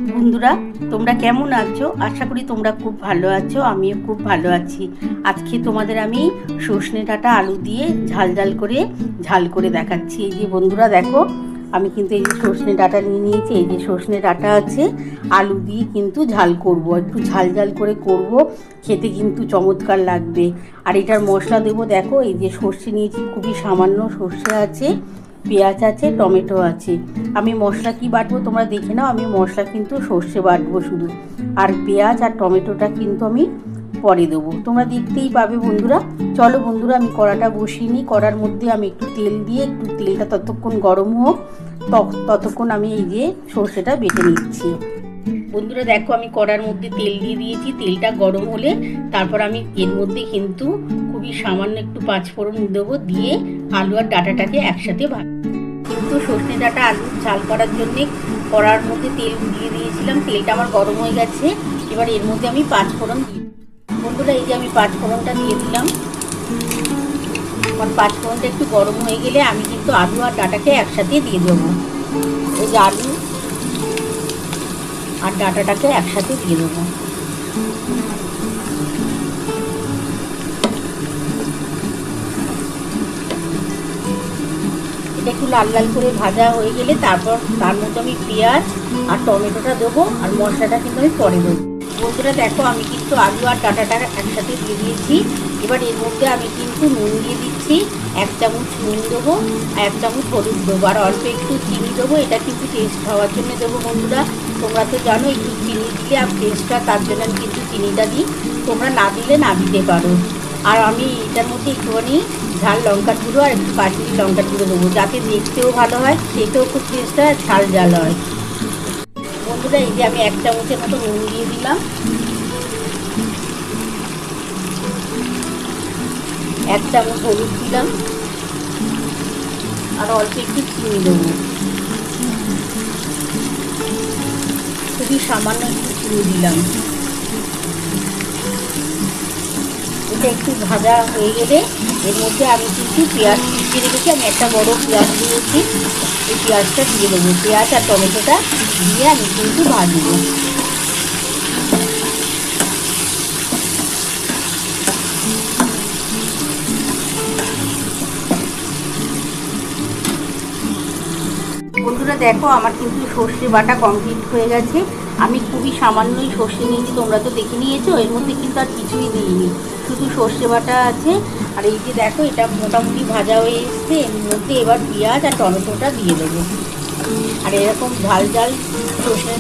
বন্ধুরা, তোমরা কেমন আছো? আশা করি তোমরা খুব ভালো আছো। আমিও খুব ভালো আছি। আজকে তোমাদের আমি সজনে ডাঁটা আলু দিয়ে ঝাল করে দেখাচ্ছি। এই যে বন্ধুরা দেখো, আমি কিন্তু এই যে সজনে ডাঁটা নিয়ে নিয়েছি। এই যে সজনে ডাঁটা আছে, আলু দিয়ে কিন্তু ঝাল করব, একটু ঝাল করে করব। খেতে কিন্তু চমৎকার লাগবে। আর এটার মশলা দেবো, দেখো এই যে সর্ষে নিয়েছি, খুবই সামান্য সর্ষে আছে, পেঁয়াজ আছে, টমেটো আছে। আমি মশলা কি বাটবো তোমরা দেখে নাও। আমি মশলা কিন্তু সর্ষে বাটবো শুধু, আর পেঁয়াজ আর টমেটোটা কিন্তু আমি পরে দেবো, তোমরা দেখতেই পাবে বন্ধুরা। চলো বন্ধুরা, আমি কড়াটা বসিয়ে নিই। কড়ার মধ্যে আমি একটু তেল দিয়ে, একটু তেলটা ততক্ষণ গরম হোক, ততক্ষণ আমি এই যে সর্ষেটা বেটে নিচ্ছি। বন্ধুরা দেখো, আমি কড়ার মধ্যে তেল দিয়ে দিয়েছি। তেলটা গরম হলে তারপর আমি এর মধ্যে কিন্তু খুবই সামান্য একটু পাঁচফোড়ন দেবো, দিয়ে আলু আর ডাঁটাটাকে একসাথে কিন্তু সজনে ডাঁটা আলু ঝাল করার জন্যে কড়ার মধ্যে তেল দিয়ে দিয়েছিলাম। তেলটা আমার গরম হয়ে গেছে। এবার এর মধ্যে আমি পাঁচফোড়ন দিই। বন্ধুরা এই যে আমি পাঁচফোড়নটা দিয়ে দিলাম। আমার পাঁচফোড়নটা একটু গরম হয়ে গেলে আমি কিন্তু আলু আর ডাঁটাকে একসাথে দিয়ে দেবো। এই যে আলু আর ডাঁটাটাকে একসাথে দিয়ে দেবো। এটা একটু লাল লাল করে ভাজা হয়ে গেলে তারপর তার মধ্যে আমি পেঁয়াজ আর টমেটোটা দেবো, আর মশলাটা কিন্তু আমি পরে দেবো। বন্ধুরা দেখো, আমি কিন্তু আলু আর ডাঁটাটা একসাথে দিয়ে দিয়েছি। এবার এর মধ্যে আমি কিন্তু নুন দিয়ে দিচ্ছি। 1 চামচ নুন দেবো, 1 চামচ হলুদ দেবো, আর অল্প একটু চিনি দেবো। এটা কিন্তু টেস্ট হওয়ার জন্য দেবো বন্ধুরা। তোমরা তো জানো একটু চিনি দিলে আর টেস্টটা, তার জন্য আমি কিন্তু চিনিটা দিই। তোমরা না দিলে না দিতে পারো। আর আমি এটার মধ্যে একটুখানি ঝাল লঙ্কার গুঁড়ো আর একটু কাশ্মীরি লঙ্কার গুঁড়ো দেবো, যাতে দেখতেও ভালো হয়, খেতেও খুব টেস্ট হয়, ঝাল হয়। বন্ধুরা এই যে আমি 1 চামচের মতো নুন দিয়ে দিলাম, 1 চামচ হলুদ দিলাম, আর অল্প একটু চিনি দেবো, খুবই সামান্য একটু চিনি দিলাম। এটা একটু ভাজা হয়ে গেলে এর মধ্যে আমি কিন্তু পেঁয়াজ কুচিয়ে রেখেছি। আমি একটা বড় পেঁয়াজ দিয়েছি, এই পেঁয়াজটা দিয়ে দেবো। পেঁয়াজ আর টমেটোটা দিয়ে আমি কিন্তু ভাজবো। বন্ধুরা দেখো, আমার কিন্তু সর্ষে বাটা কমপ্লিট হয়ে গেছে। আমি খুবই সামান্যই সর্ষে নিয়েছি, তোমরা তো দেখে নিয়েছো। এর মধ্যে কিন্তু আর কিছুই দিইনি, শুধু সর্ষে বাটা আছে। আর এই যে দেখো, এটা মোটামুটি ভাজা হয়ে এসছে। এর মধ্যে এবার পেঁয়াজ আর টমেটোটা দিয়ে দেবো। আর এরকম ঝাল সর্ষে